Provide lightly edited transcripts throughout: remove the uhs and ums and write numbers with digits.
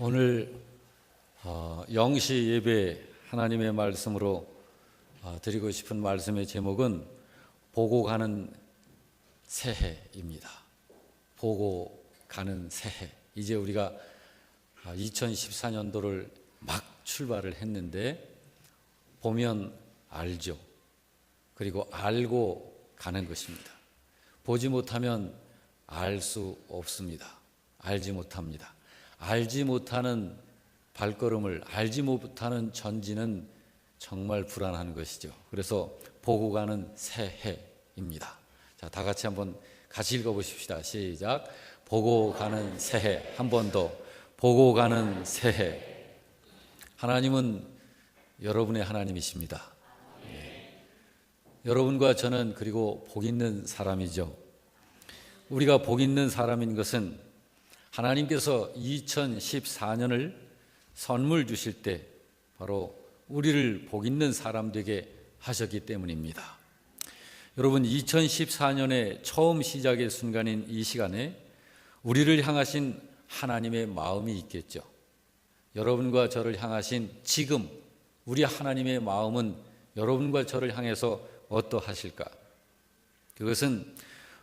오늘 영시 예배 하나님의 말씀으로 드리고 싶은 말씀의 제목은 보고 가는 새해입니다. 보고 가는 새해. 이제 우리가 2014년도를 막 출발을 했는데 보면 알죠. 그리고 알고 가는 것입니다. 보지 못하면 알 수 없습니다. 알지 못합니다. 알지 못하는 발걸음을, 알지 못하는 전진은 정말 불안한 것이죠. 그래서 보고 가는 새해입니다. 자, 다 같이 한번 같이 읽어보십시다. 시작. 보고 가는 새해. 한 번 더. 보고 가는 새해. 하나님은 여러분의 하나님이십니다. 여러분과 저는 그리고 복 있는 사람이죠. 우리가 복 있는 사람인 것은 하나님께서 2014년을 선물 주실 때 바로 우리를 복 있는 사람 되게 하셨기 때문입니다. 여러분, 2014년의 처음 시작의 순간인 이 시간에 우리를 향하신 하나님의 마음이 있겠죠. 여러분과 저를 향하신 지금 우리 하나님의 마음은 여러분과 저를 향해서 어떠하실까? 그것은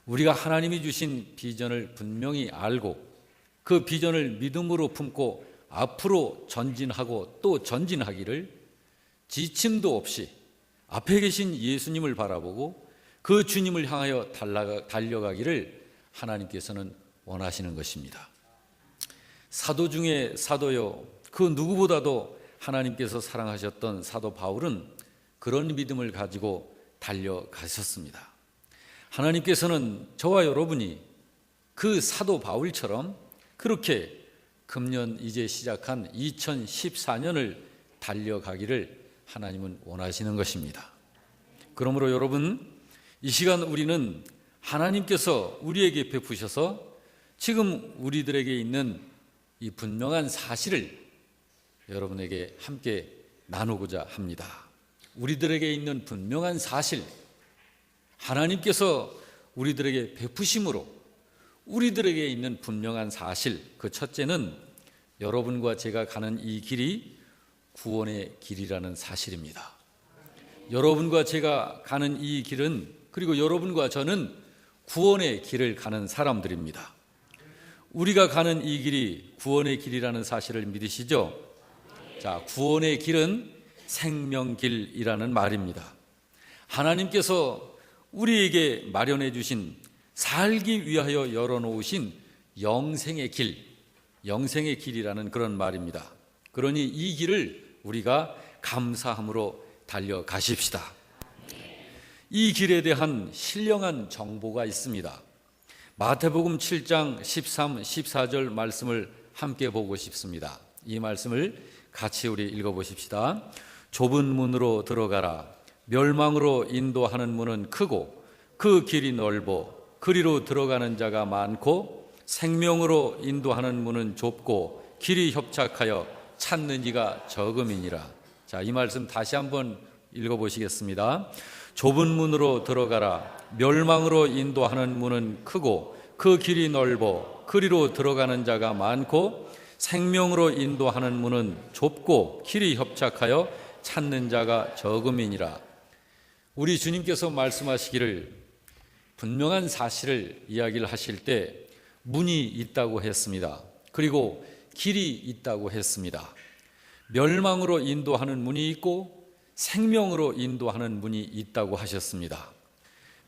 우리가 하나님이 주신 비전을 분명히 알고 그 비전을 믿음으로 품고 앞으로 전진하고 또 전진하기를 지침도 없이 앞에 계신 예수님을 바라보고 그 주님을 향하여 달려가기를 하나님께서는 원하시는 것입니다. 사도 중에 사도요, 그 누구보다도 하나님께서 사랑하셨던 사도 바울은 그런 믿음을 가지고 달려가셨습니다. 하나님께서는 저와 여러분이 그 사도 바울처럼 그렇게 금년 이제 시작한 2014년을 달려가기를 하나님은 원하시는 것입니다. 그러므로 여러분, 이 시간 우리는 하나님께서 우리에게 베푸셔서 지금 우리들에게 있는 이 분명한 사실을 여러분에게 함께 나누고자 합니다. 우리들에게 있는 분명한 사실, 하나님께서 우리들에게 베푸심으로 우리들에게 있는 분명한 사실, 그 첫째는 여러분과 제가 가는 이 길이 구원의 길이라는 사실입니다. 여러분과 제가 가는 이 길은, 그리고 여러분과 저는 구원의 길을 가는 사람들입니다. 우리가 가는 이 길이 구원의 길이라는 사실을 믿으시죠? 자, 구원의 길은 생명길이라는 말입니다. 하나님께서 우리에게 마련해 주신 살기 위하여 열어놓으신 영생의 길, 영생의 길이라는 그런 말입니다. 그러니 이 길을 우리가 감사함으로 달려가십시다. 이 길에 대한 신령한 정보가 있습니다. 마태복음 7장 13, 14절 말씀을 함께 보고 싶습니다. 이 말씀을 같이 우리 읽어보십시다. 좁은 문으로 들어가라. 멸망으로 인도하는 문은 크고 그 길이 넓어 그리로 들어가는 자가 많고 생명으로 인도하는 문은 좁고 길이 협착하여 찾는 이가 적음이니라. 자, 이 말씀 다시 한번 읽어보시겠습니다. 좁은 문으로 들어가라. 멸망으로 인도하는 문은 크고 그 길이 넓어 그리로 들어가는 자가 많고 생명으로 인도하는 문은 좁고 길이 협착하여 찾는 자가 적음이니라. 우리 주님께서 말씀하시기를 분명한 사실을 이야기를 하실 때 문이 있다고 했습니다. 그리고 길이 있다고 했습니다. 멸망으로 인도하는 문이 있고 생명으로 인도하는 문이 있다고 하셨습니다.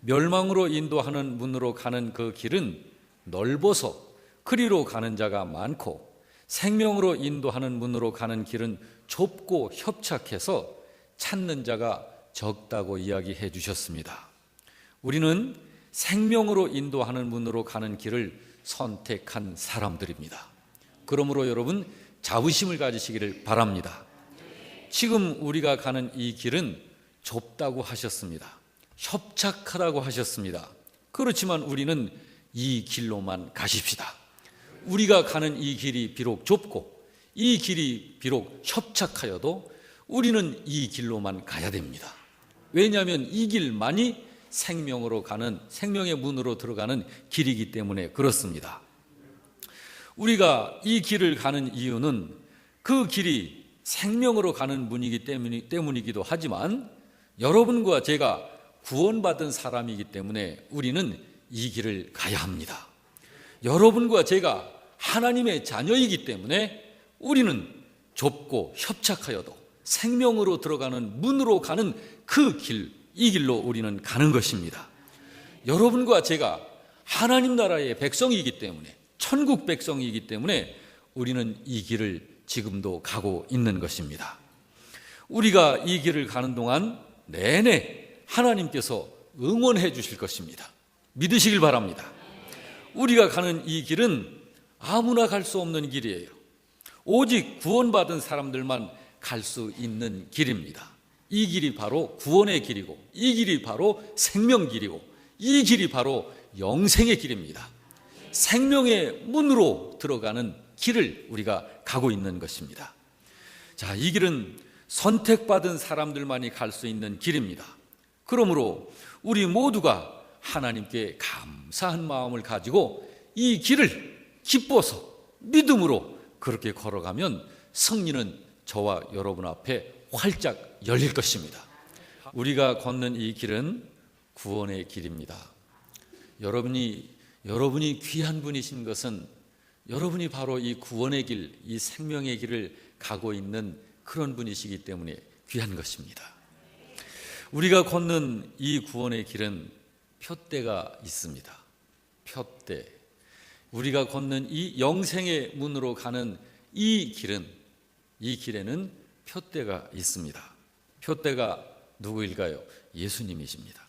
멸망으로 인도하는 문으로 가는 그 길은 넓어서 그리로 가는 자가 많고 생명으로 인도하는 문으로 가는 길은 좁고 협착해서 찾는 자가 적다고 이야기해 주셨습니다. 우리는 생명으로 인도하는 문으로 가는 길을 선택한 사람들입니다. 그러므로 여러분, 자부심을 가지시기를 바랍니다. 지금 우리가 가는 이 길은 좁다고 하셨습니다. 협착하다고 하셨습니다. 그렇지만 우리는 이 길로만 가십시다. 우리가 가는 이 길이 비록 좁고 이 길이 비록 협착하여도 우리는 이 길로만 가야 됩니다. 왜냐하면 이 길만이 생명으로 가는, 생명의 문으로 들어가는 길이기 때문에 그렇습니다. 우리가 이 길을 가는 이유는 그 길이 생명으로 가는 문이기 때문이기도 하지만 여러분과 제가 구원받은 사람이기 때문에 우리는 이 길을 가야 합니다. 여러분과 제가 하나님의 자녀이기 때문에 우리는 좁고 협착하여도 생명으로 들어가는 문으로 가는 그 길, 이 길로 우리는 가는 것입니다. 여러분과 제가 하나님 나라의 백성이기 때문에, 천국 백성이기 때문에 우리는 이 길을 지금도 가고 있는 것입니다. 우리가 이 길을 가는 동안 내내 하나님께서 응원해 주실 것입니다. 믿으시길 바랍니다. 우리가 가는 이 길은 아무나 갈 수 없는 길이에요. 오직 구원받은 사람들만 갈 수 있는 길입니다. 이 길이 바로 구원의 길이고, 이 길이 바로 생명 길이고, 이 길이 바로 영생의 길입니다. 생명의 문으로 들어가는 길을 우리가 가고 있는 것입니다. 자, 이 길은 선택받은 사람들만이 갈 수 있는 길입니다. 그러므로 우리 모두가 하나님께 감사한 마음을 가지고 이 길을 기뻐서 믿음으로 그렇게 걸어가면 승리는 저와 여러분 앞에 활짝 열릴 것입니다. 우리가 걷는 이 길은 구원의 길입니다. 여러분이 귀한 분이신 것은 여러분이 바로 이 구원의 길, 이 생명의 길을 가고 있는 그런 분이시기 때문에 귀한 것입니다. 우리가 걷는 이 구원의 길은 표대가 있습니다. 표대. 우리가 걷는 이 영생의 문으로 가는 이 길에는 표대가 있습니다. 표대가 누구일까요? 예수님이십니다.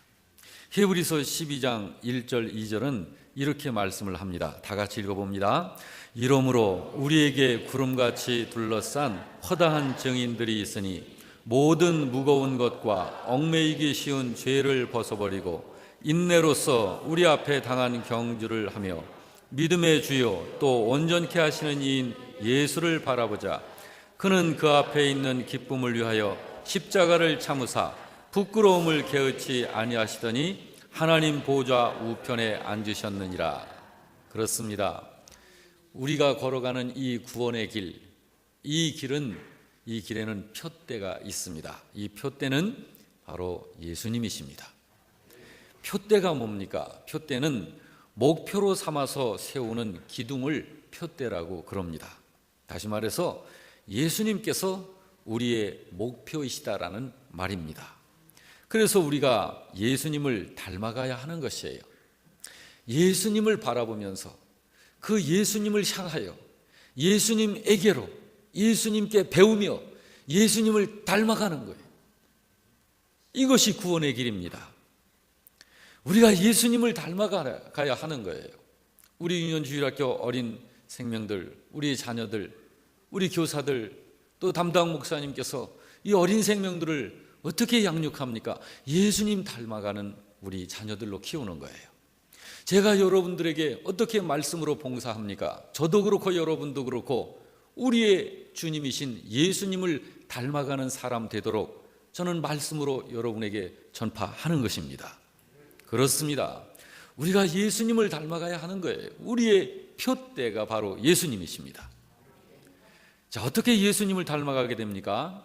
히브리서 12장 1절 2절은 이렇게 말씀을 합니다. 다 같이 읽어봅니다. 이러므로 우리에게 구름같이 둘러싼 허다한 증인들이 있으니 모든 무거운 것과 얽매이기 쉬운 죄를 벗어버리고 인내로써 우리 앞에 당한 경주를 하며 믿음의 주요 또 온전케 하시는 이인 예수를 바라보자. 그는 그 앞에 있는 기쁨을 위하여 십자가를 참으사 부끄러움을 게으치 아니하시더니 하나님 보좌 우편에 앉으셨느니라. 그렇습니다. 우리가 걸어가는 이 구원의 길, 이 길에는 표대가 있습니다. 이 표대는 바로 예수님이십니다. 표대가 뭡니까? 표대는 목표로 삼아서 세우는 기둥을 표대라고 그럽니다. 다시 말해서 예수님께서 우리의 목표이시다라는 말입니다. 그래서 우리가 예수님을 닮아가야 하는 것이에요. 예수님을 바라보면서 그 예수님을 향하여 예수님에게로 예수님께 배우며 예수님을 닮아가는 거예요. 이것이 구원의 길입니다. 우리가 예수님을 닮아가야 하는 거예요. 우리 유년주일학교 어린 생명들, 우리 자녀들, 우리 교사들, 또 담당 목사님께서 이 어린 생명들을 어떻게 양육합니까? 예수님 닮아가는 우리 자녀들로 키우는 거예요. 제가 여러분들에게 어떻게 말씀으로 봉사합니까? 저도 그렇고 여러분도 그렇고 우리의 주님이신 예수님을 닮아가는 사람 되도록 저는 말씀으로 여러분에게 전파하는 것입니다. 그렇습니다. 우리가 예수님을 닮아가야 하는 거예요. 우리의 표대가 바로 예수님이십니다. 자, 어떻게 예수님을 닮아가게 됩니까?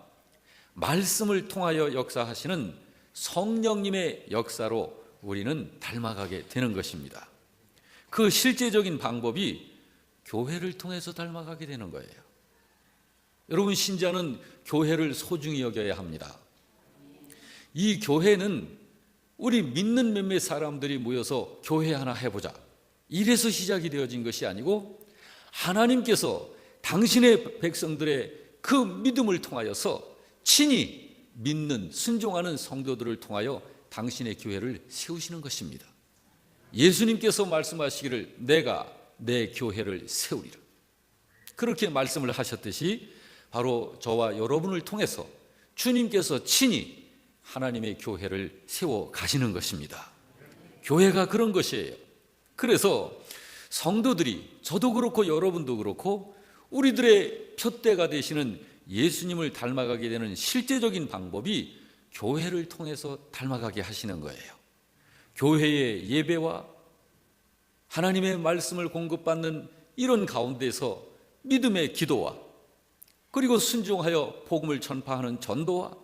말씀을 통하여 역사하시는 성령님의 역사로 우리는 닮아가게 되는 것입니다. 그 실제적인 방법이 교회를 통해서 닮아가게 되는 거예요. 여러분, 신자는 교회를 소중히 여겨야 합니다. 이 교회는 우리 믿는 몇몇 사람들이 모여서 교회 하나 해보자, 이래서 시작이 되어진 것이 아니고 하나님께서 당신의 백성들의 그 믿음을 통하여서 친히 믿는 순종하는 성도들을 통하여 당신의 교회를 세우시는 것입니다. 예수님께서 말씀하시기를 내가 내 교회를 세우리라, 그렇게 말씀을 하셨듯이 바로 저와 여러분을 통해서 주님께서 친히 하나님의 교회를 세워 가시는 것입니다. 교회가 그런 것이에요. 그래서 성도들이, 저도 그렇고 여러분도 그렇고 우리들의 표대가 되시는 예수님을 닮아가게 되는 실제적인 방법이 교회를 통해서 닮아가게 하시는 거예요. 교회의 예배와 하나님의 말씀을 공급받는 이런 가운데서 믿음의 기도와 그리고 순종하여 복음을 전파하는 전도와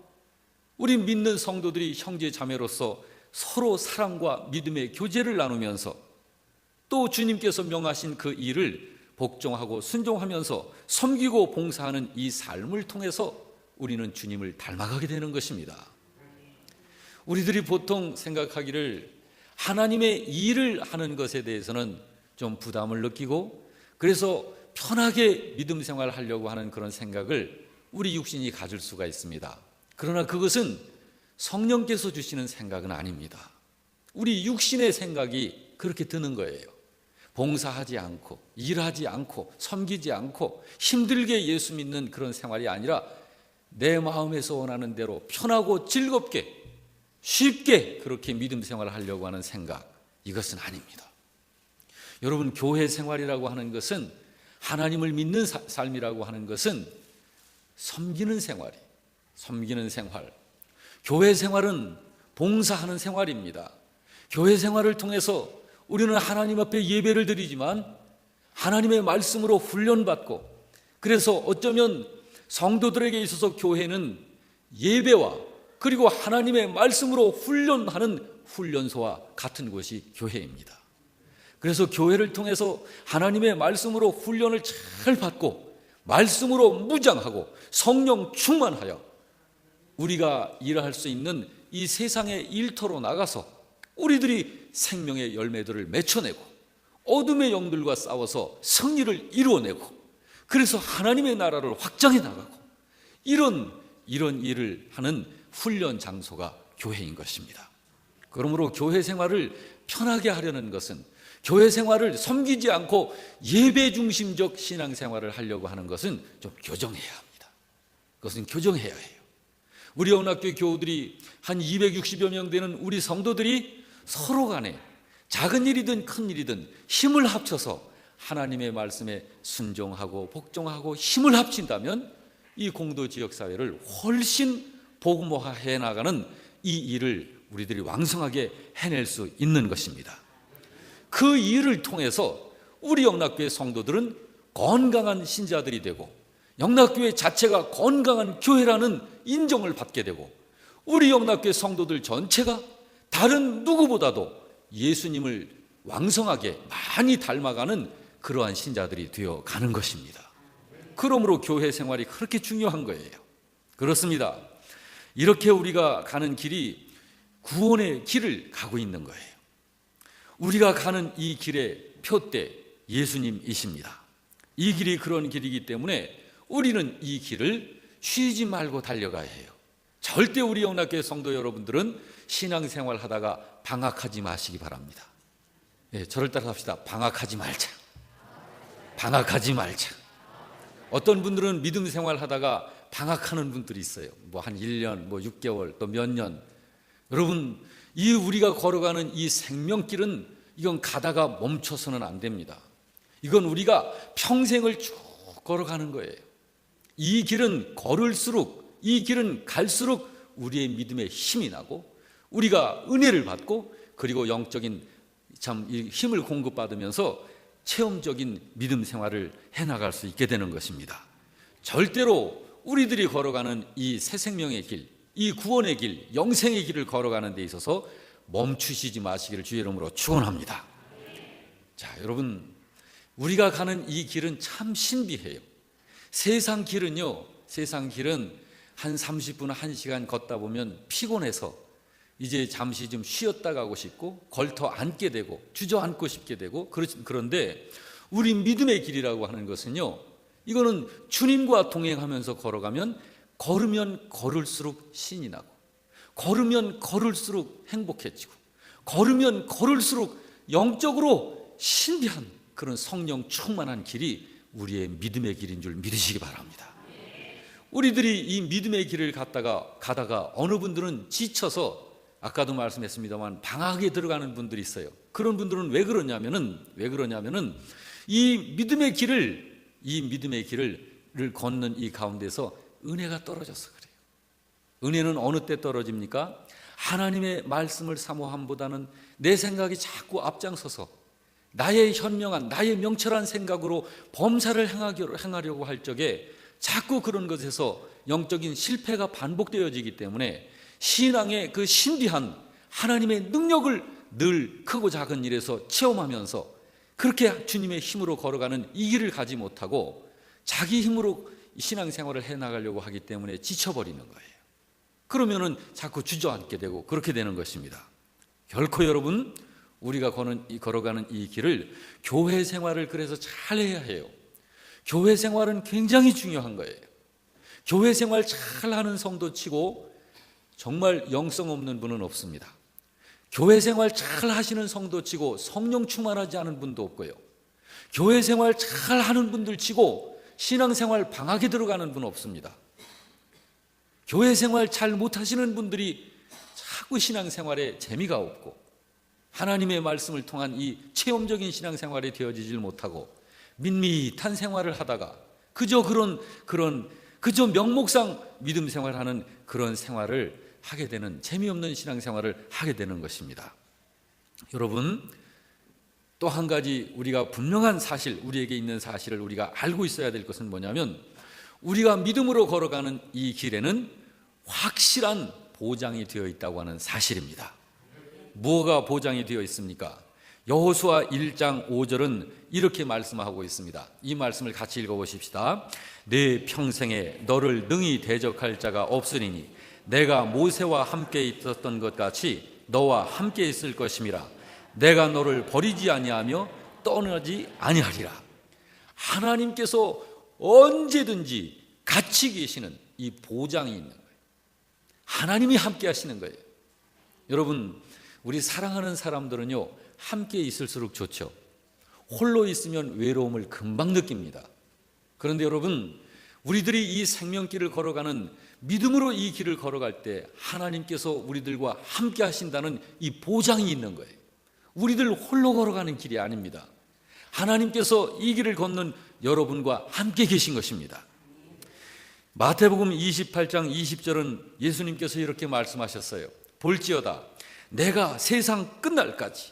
우리 믿는 성도들이 형제 자매로서 서로 사랑과 믿음의 교제를 나누면서 또 주님께서 명하신 그 일을 복종하고 순종하면서 섬기고 봉사하는 이 삶을 통해서 우리는 주님을 닮아가게 되는 것입니다. 우리들이 보통 생각하기를 하나님의 일을 하는 것에 대해서는 좀 부담을 느끼고 그래서 편하게 믿음 생활을 하려고 하는 그런 생각을 우리 육신이 가질 수가 있습니다. 그러나 그것은 성령께서 주시는 생각은 아닙니다. 우리 육신의 생각이 그렇게 드는 거예요. 봉사하지 않고 일하지 않고 섬기지 않고 힘들게 예수 믿는 그런 생활이 아니라 내 마음에서 원하는 대로 편하고 즐겁게 쉽게 그렇게 믿음 생활을 하려고 하는 생각, 이것은 아닙니다. 여러분, 교회 생활이라고 하는 것은, 하나님을 믿는 삶이라고 하는 것은 섬기는 생활, 교회 생활은 봉사하는 생활입니다. 교회 생활을 통해서 우리는 하나님 앞에 예배를 드리지만 하나님의 말씀으로 훈련받고, 그래서 어쩌면 성도들에게 있어서 교회는 예배와 그리고 하나님의 말씀으로 훈련하는 훈련소와 같은 곳이 교회입니다. 그래서 교회를 통해서 하나님의 말씀으로 훈련을 잘 받고 말씀으로 무장하고 성령 충만하여 우리가 일할 수 있는 이 세상의 일터로 나가서 우리들이 생명의 열매들을 맺혀내고 어둠의 영들과 싸워서 승리를 이루어내고, 그래서 하나님의 나라를 확장해 나가고, 이런 일을 하는 훈련 장소가 교회인 것입니다. 그러므로 교회 생활을 편하게 하려는 것은, 교회 생활을 섬기지 않고 예배 중심적 신앙생활을 하려고 하는 것은 좀 교정해야 합니다. 그것은 교정해야 해요. 우리 영락교회 교우들이 한 260여 명 되는 우리 성도들이 서로 간에 작은 일이든 큰 일이든 힘을 합쳐서 하나님의 말씀에 순종하고 복종하고 힘을 합친다면 이 공도 지역사회를 훨씬 복음화해 나가는 이 일을 우리들이 왕성하게 해낼 수 있는 것입니다. 그 일을 통해서 우리 영락교회 성도들은 건강한 신자들이 되고 영락교회 자체가 건강한 교회라는 인정을 받게 되고, 우리 영락교회 성도들 전체가 다른 누구보다도 예수님을 왕성하게 많이 닮아가는 그러한 신자들이 되어 가는 것입니다. 그러므로 교회 생활이 그렇게 중요한 거예요. 그렇습니다. 이렇게 우리가 가는 길이 구원의 길을 가고 있는 거예요. 우리가 가는 이 길의 표대 예수님이십니다. 이 길이 그런 길이기 때문에 우리는 이 길을 쉬지 말고 달려가야 해요. 절대 우리 영락교회 성도 여러분들은 신앙생활 하다가 방학하지 마시기 바랍니다. 저를 따라 합시다. 방학하지 말자. 어떤 분들은 믿음 생활 하다가 방학하는 분들이 있어요. 뭐 한 1년, 6개월, 또 몇 년. 여러분, 이 우리가 걸어가는 이 생명길은 이건 가다가 멈춰서는 안 됩니다. 이건 우리가 평생을 쭉 걸어가는 거예요. 이 길은 걸을수록, 이 길은 갈수록 우리의 믿음에 힘이 나고 우리가 은혜를 받고 그리고 영적인 참 힘을 공급받으면서 체험적인 믿음 생활을 해나갈 수 있게 되는 것입니다. 절대로 우리들이 걸어가는 이 새 생명의 길, 이 구원의 길, 영생의 길을 걸어가는 데 있어서 멈추시지 마시기를 주의 이름으로 축원합니다. 자, 여러분, 우리가 가는 이 길은 참 신비해요. 세상 길은 한 30분, 1시간 걷다 보면 피곤해서 이제 잠시 좀 쉬었다 가고 싶고 걸터 앉게 되고 주저앉고 싶게 되고, 그런데 우리 믿음의 길이라고 하는 것은요, 이거는 주님과 동행하면서 걸어가면 걸으면 걸을수록 신이 나고 걸으면 걸을수록 행복해지고 걸으면 걸을수록 영적으로 신비한 그런 성령 충만한 길이 우리의 믿음의 길인 줄 믿으시기 바랍니다. 우리들이 이 믿음의 길을 가다가 어느 분들은 지쳐서, 아까도 말씀했습니다만 방학에 들어가는 분들이 있어요. 그런 분들은 왜 그러냐면은 이 믿음의 길을 걷는 이 가운데서 은혜가 떨어져서 그래요. 은혜는 어느 때 떨어집니까? 하나님의 말씀을 사모함보다는 내 생각이 자꾸 앞장서서 나의 현명한, 나의 명철한 생각으로 범사를 행하려고 할 적에 자꾸 그런 것에서 영적인 실패가 반복되어지기 때문에 신앙의 그 신비한 하나님의 능력을 늘 크고 작은 일에서 체험하면서 그렇게 주님의 힘으로 걸어가는 이 길을 가지 못하고 자기 힘으로 신앙생활을 해나가려고 하기 때문에 지쳐버리는 거예요. 그러면은 자꾸 주저앉게 되고 그렇게 되는 것입니다. 결코 여러분, 우리가 걸어가는 이 길을 교회 생활을 그래서 잘 해야 해요. 교회 생활은 굉장히 중요한 거예요. 교회 생활 잘 하는 성도 치고 정말 영성 없는 분은 없습니다. 교회 생활 잘 하시는 성도 치고 성령 충만하지 않은 분도 없고요. 교회 생활 잘 하는 분들 치고 신앙생활 방학에 들어가는 분은 없습니다. 교회 생활 잘 못하시는 분들이 자꾸 신앙생활에 재미가 없고 하나님의 말씀을 통한 이 체험적인 신앙생활이 되어지질 못하고 밋밋한 생활을 하다가 그저 그저 명목상 믿음 생활하는 그런 생활을 하게 되는, 재미없는 신앙생활을 하게 되는 것입니다. 여러분, 또 한 가지 우리가 분명한 사실, 우리에게 있는 사실을 우리가 알고 있어야 될 것은 뭐냐면 우리가 믿음으로 걸어가는 이 길에는 확실한 보장이 되어 있다고 하는 사실입니다. 뭐가 보장이 되어 있습니까? 여호수아 1장 5절은 이렇게 말씀하고 있습니다. 이 말씀을 같이 읽어보십시다. 내 평생에 너를 능히 대적할 자가 없으리니 내가 모세와 함께 있었던 것 같이 너와 함께 있을 것임이라. 내가 너를 버리지 아니하며 떠나지 아니하리라. 하나님께서 언제든지 같이 계시는 이 보장이 있는 거예요. 하나님이 함께 하시는 거예요. 여러분, 우리 사랑하는 사람들은요, 함께 있을수록 좋죠. 홀로 있으면 외로움을 금방 느낍니다. 그런데 여러분, 우리들이 이 생명길을 걸어가는, 믿음으로 이 길을 걸어갈 때 하나님께서 우리들과 함께 하신다는 이 보장이 있는 거예요. 우리들 홀로 걸어가는 길이 아닙니다. 하나님께서 이 길을 걷는 여러분과 함께 계신 것입니다. 마태복음 28장 20절은 예수님께서 이렇게 말씀하셨어요. 볼지어다 내가 세상 끝날까지,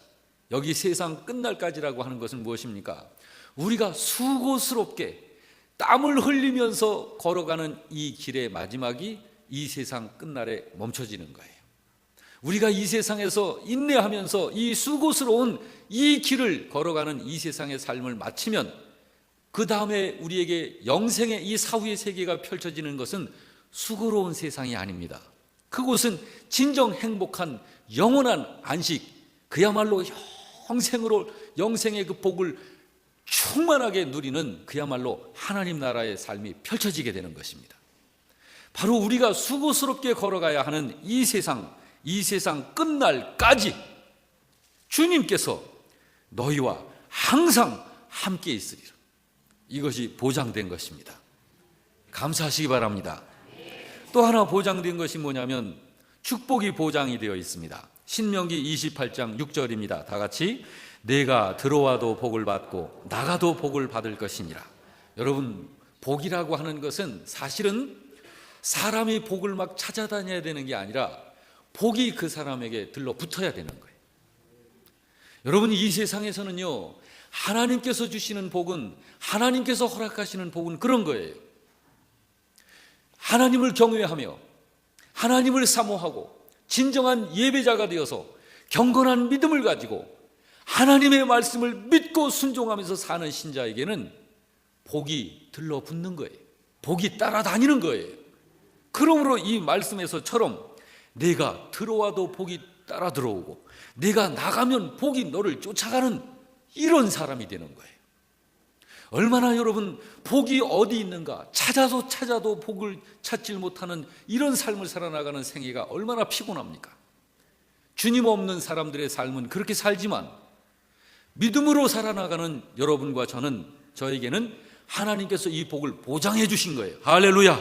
여기 세상 끝날까지라고 하는 것은 무엇입니까? 우리가 수고스럽게 땀을 흘리면서 걸어가는 이 길의 마지막이 이 세상 끝날에 멈춰지는 거예요. 우리가 이 세상에서 인내하면서 이 수고스러운 이 길을 걸어가는 이 세상의 삶을 마치면 그 다음에 우리에게 영생의 이 사후의 세계가 펼쳐지는 것은 수고로운 세상이 아닙니다. 그곳은 진정 행복한 영원한 안식, 그야말로 영생의 그 복을 충만하게 누리는 그야말로 하나님 나라의 삶이 펼쳐지게 되는 것입니다. 바로 우리가 수고스럽게 걸어가야 하는 이 세상 끝날까지 주님께서 너희와 항상 함께 있으리라. 이것이 보장된 것입니다. 감사하시기 바랍니다. 또 하나 보장된 것이 뭐냐면 축복이 보장이 되어 있습니다. 신명기 28장 6절입니다. 다 같이 내가 들어와도 복을 받고 나가도 복을 받을 것이니라. 여러분, 복이라고 하는 것은 사실은 사람이 복을 막 찾아다녀야 되는 게 아니라 복이 그 사람에게 들러붙어야 되는 거예요. 여러분, 이 세상에서는요, 하나님께서 주시는 복은, 하나님께서 허락하시는 복은 그런 거예요. 하나님을 경외하며 하나님을 사모하고 진정한 예배자가 되어서 경건한 믿음을 가지고 하나님의 말씀을 믿고 순종하면서 사는 신자에게는 복이 들러붙는 거예요. 복이 따라다니는 거예요. 그러므로 이 말씀에서처럼 내가 들어와도 복이 따라 들어오고 내가 나가면 복이 너를 쫓아가는 이런 사람이 되는 거예요. 얼마나 여러분 복이 어디 있는가 찾아도 복을 찾지 못하는 이런 삶을 살아나가는 생애가 얼마나 피곤합니까? 주님 없는 사람들의 삶은 그렇게 살지만 믿음으로 살아나가는 여러분과 저에게는 하나님께서 이 복을 보장해 주신 거예요. 할렐루야.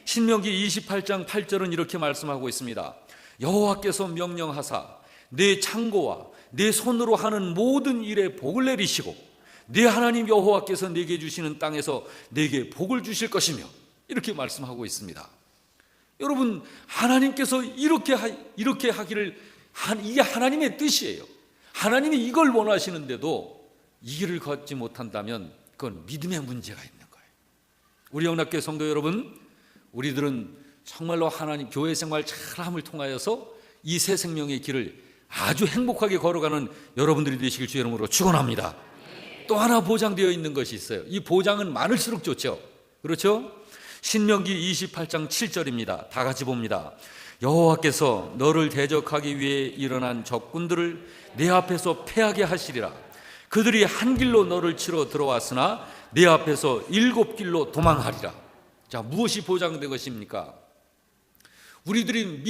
신명기 28장 8절은 이렇게 말씀하고 있습니다. 여호와께서 명령하사 내 창고와 내 손으로 하는 모든 일에 복을 내리시고 내 하나님 여호와께서 내게 주시는 땅에서 내게 복을 주실 것이며, 이렇게 말씀하고 있습니다. 여러분, 하나님께서 이렇게 하기를, 이게 하나님의 뜻이에요. 하나님이 이걸 원하시는데도 이 길을 걷지 못한다면 그건 믿음의 문제가 있는 거예요. 우리 영락교회 성도 여러분, 우리들은 정말로 하나님 교회 생활 잘함을 통하여서 이 새 생명의 길을 아주 행복하게 걸어가는 여러분들이 되시길 주의 이름으로 축원합니다. 또 하나 보장되어 있는 것이 있어요. 이 보장은 많을수록 좋죠. 그렇죠? 신명기 28장 7절입니다. 다 같이 봅니다. 여호와께서 너를 대적하기 위해 일어난 적군들을 내 앞에서 패하게 하시리라. 그들이 한 길로 너를 치러 들어왔으나 내 앞에서 7길로 도망하리라. 자, 무엇이 보장된 것입니까? 우리들이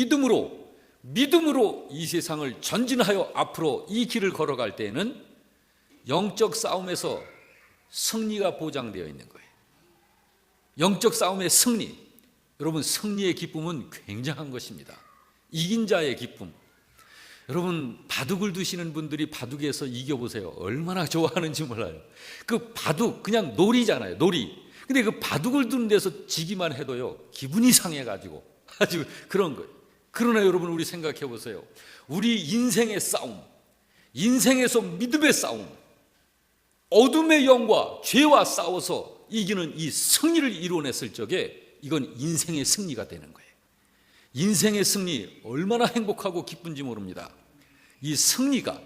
믿음으로 이 세상을 전진하여 앞으로 이 길을 걸어갈 때에는 영적 싸움에서 승리가 보장되어 있는 거예요. 영적 싸움의 승리. 여러분, 승리의 기쁨은 굉장한 것입니다. 이긴 자의 기쁨. 여러분, 바둑을 두시는 분들이 바둑에서 이겨보세요. 얼마나 좋아하는지 몰라요. 그 바둑 그냥 놀이잖아요. 놀이. 근데 그 바둑을 두는 데서 지기만 해도요, 기분이 상해가지고 아주 그런 거예요. 그러나 여러분, 우리 생각해 보세요. 우리 인생의 싸움, 인생에서 믿음의 싸움, 어둠의 영과 죄와 싸워서 이기는 이 승리를 이뤄냈을 적에 이건 인생의 승리가 되는 거예요. 인생의 승리 얼마나 행복하고 기쁜지 모릅니다. 이 승리가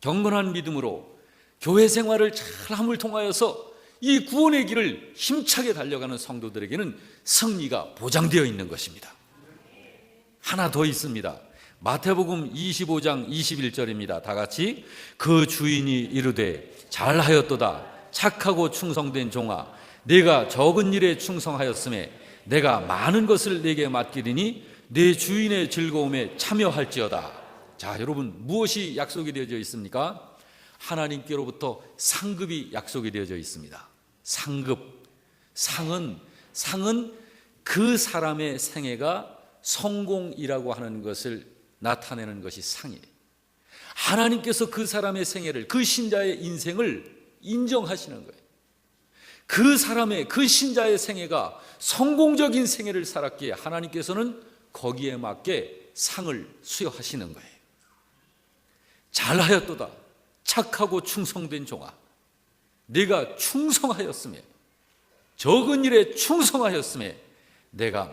경건한 믿음으로 교회 생활을 잘함을 통하여서 이 구원의 길을 힘차게 달려가는 성도들에게는 승리가 보장되어 있는 것입니다. 하나 더 있습니다. 마태복음 25장 21절입니다. 다 같이 그 주인이 이르되 잘하였도다 착하고 충성된 종아 내가 적은 일에 충성하였음에 내가 많은 것을 내게 맡기리니 내 주인의 즐거움에 참여할지어다. 자, 여러분, 무엇이 약속이 되어져 있습니까? 하나님께로부터 상급이 약속이 되어져 있습니다. 상급. 상은 그 사람의 생애가 성공이라고 하는 것을 나타내는 것이 상이에요. 하나님께서 그 사람의 생애를, 그 신자의 인생을 인정하시는 거예요. 그 사람의, 그 신자의 생애가 성공적인 생애를 살았기에 하나님께서는 거기에 맞게 상을 수여하시는 거예요. 잘하였도다 착하고 충성된 종아 내가 충성하였음에, 적은 일에 충성하였음에 내가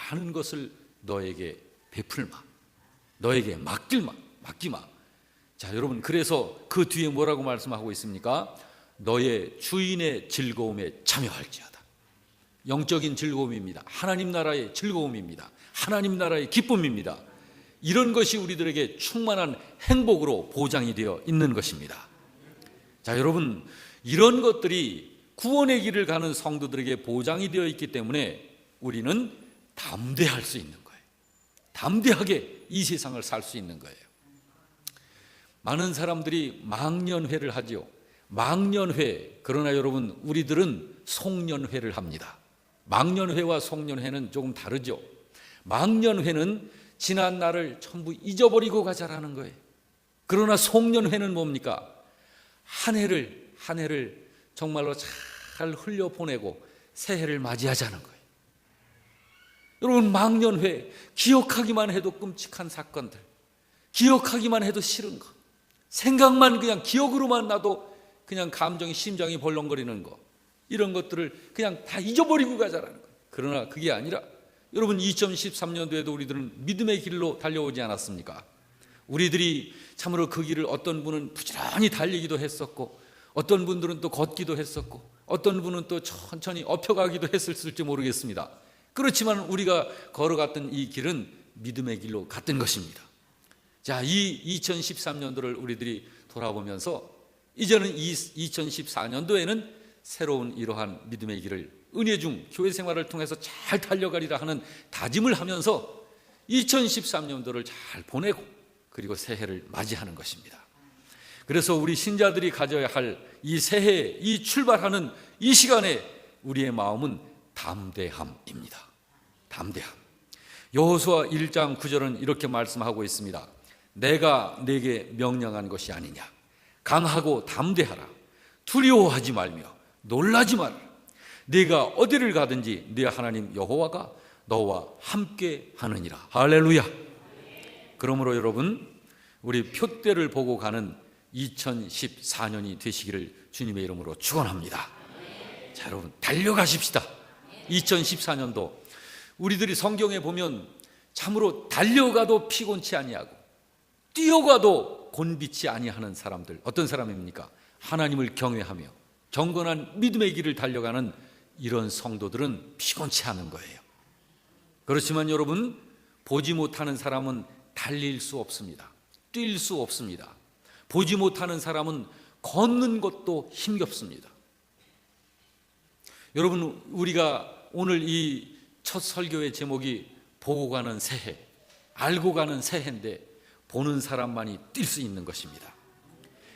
많은 것을 너에게 베풀마, 너에게 맡기마. 자, 여러분, 그래서 그 뒤에 뭐라고 말씀하고 있습니까? 너의 주인의 즐거움에 참여할지어다. 영적인 즐거움입니다. 하나님 나라의 즐거움입니다. 하나님 나라의 기쁨입니다. 이런 것이 우리들에게 충만한 행복으로 보장이 되어 있는 것입니다. 자, 여러분, 이런 것들이 구원의 길을 가는 성도들에게 보장이 되어 있기 때문에 우리는 담대할 수 있는 거예요. 담대하게 이 세상을 살 수 있는 거예요. 많은 사람들이 망년회를 하죠. 망년회. 그러나 여러분, 우리들은 송년회를 합니다. 망년회와 송년회는 조금 다르죠. 망년회는 지난 날을 전부 잊어버리고 가자라는 거예요. 그러나 송년회는 뭡니까? 한 해를 정말로 잘 흘려보내고 새해를 맞이하자는 거예요. 여러분, 망년회 기억하기만 해도 끔찍한 사건들, 기억하기만 해도 싫은 거, 생각만 그냥 기억으로만 나도 그냥 감정이, 심장이 벌렁거리는 거, 이런 것들을 그냥 다 잊어버리고 가자라는 거예요. 그러나 그게 아니라 여러분, 2013년도에도 우리들은 믿음의 길로 달려오지 않았습니까? 우리들이 참으로 그 길을 어떤 분은 부지런히 달리기도 했었고, 어떤 분들은 또 걷기도 했었고, 어떤 분은 또 천천히 업혀가기도 했을지 모르겠습니다. 그렇지만 우리가 걸어갔던 이 길은 믿음의 길로 갔던 것입니다. 자, 이 2013년도를 우리들이 돌아보면서 이제는 2014년도에는 새로운 이러한 믿음의 길을 은혜 중 교회 생활을 통해서 잘 달려가리라 하는 다짐을 하면서 2013년도를 잘 보내고 그리고 새해를 맞이하는 것입니다. 그래서 우리 신자들이 가져야 할 이 새해, 이 출발하는 이 시간에 우리의 마음은 담대함입니다. 담대함. 여호수아 1장 9절은 이렇게 말씀하고 있습니다. 내가 내게 명령한 것이 아니냐. 강하고 담대하라. 두려워하지 말며 놀라지 마라. 네가 어디를 가든지 네 하나님 여호와가 너와 함께 하느니라. 할렐루야. 그러므로 여러분, 우리 표대를 보고 가는 2014년이 되시기를 주님의 이름으로 축원합니다. 자, 여러분 달려가십시다. 2014년도 우리들이 성경에 보면 참으로 달려가도 피곤치 아니하고 뛰어가도 곤비치 아니하는 사람들, 어떤 사람입니까? 하나님을 경외하며 경건한 믿음의 길을 달려가는 이런 성도들은 피곤치 않은 거예요. 그렇지만 여러분, 보지 못하는 사람은 달릴 수 없습니다. 뛸 수 없습니다. 보지 못하는 사람은 걷는 것도 힘겹습니다. 여러분, 우리가 오늘 이 첫 설교의 제목이 보고 가는 새해, 알고 가는 새해인데 보는 사람만이 뛸 수 있는 것입니다.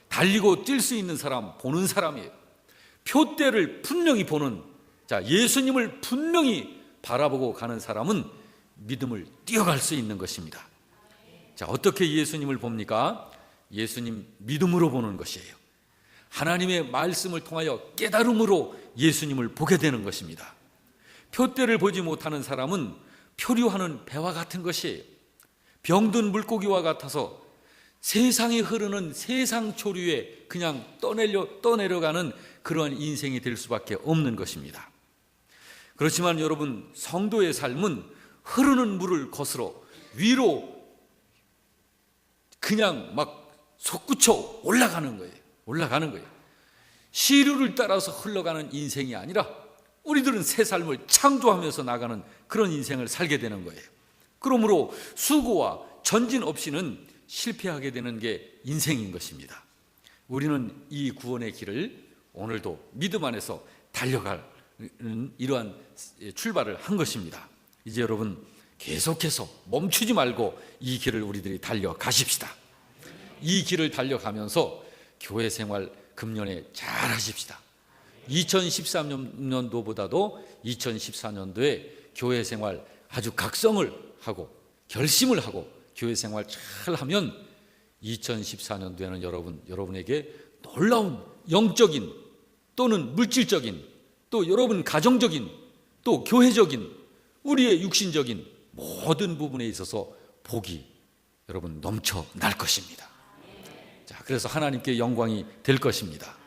달리고 뛸 수 있는 사람, 보는 사람이에요. 표대를 분명히 보는, 자, 예수님을 분명히 바라보고 가는 사람은 믿음을 뛰어갈 수 있는 것입니다. 자, 어떻게 예수님을 봅니까? 예수님 믿음으로 보는 것이에요. 하나님의 말씀을 통하여 깨달음으로 예수님을 보게 되는 것입니다. 표대를 보지 못하는 사람은 표류하는 배와 같은 것이에요. 병든 물고기와 같아서 세상에 흐르는 세상 초류에 그냥 떠내려가는 그러한 인생이 될 수밖에 없는 것입니다. 그렇지만 여러분, 성도의 삶은 흐르는 물을 거스러 위로 그냥 막 솟구쳐 올라가는 거예요. 시류를 따라서 흘러가는 인생이 아니라 우리들은 새 삶을 창조하면서 나가는 그런 인생을 살게 되는 거예요. 그러므로 수고와 전진 없이는 실패하게 되는 게 인생인 것입니다. 우리는 이 구원의 길을 오늘도 믿음 안에서 달려가는 이러한 출발을 한 것입니다. 이제 여러분 계속해서 멈추지 말고 이 길을 우리들이 달려가십시다. 이 길을 달려가면서 교회 생활 금년에 잘 하십시다. 2013년도보다도 2014년도에 교회 생활 아주 각성을 하고 결심을 하고 교회 생활 잘 하면 2014년도에는 여러분에게 놀라운 영적인 또는 물질적인 또 여러분 가정적인 또 교회적인 우리의 육신적인 모든 부분에 있어서 복이 여러분 넘쳐날 것입니다. 자, 그래서 하나님께 영광이 될 것입니다.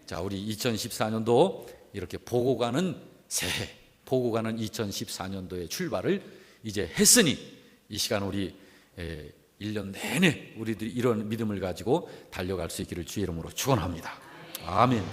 자, 우리 2014년도 이렇게 보고 가는 새해, 보고 가는 2014년도의 출발을 이제 했으니 이 시간 우리 1년 내내 우리들이 이런 믿음을 가지고 달려갈 수 있기를 주의 이름으로 축원합니다. 아멘.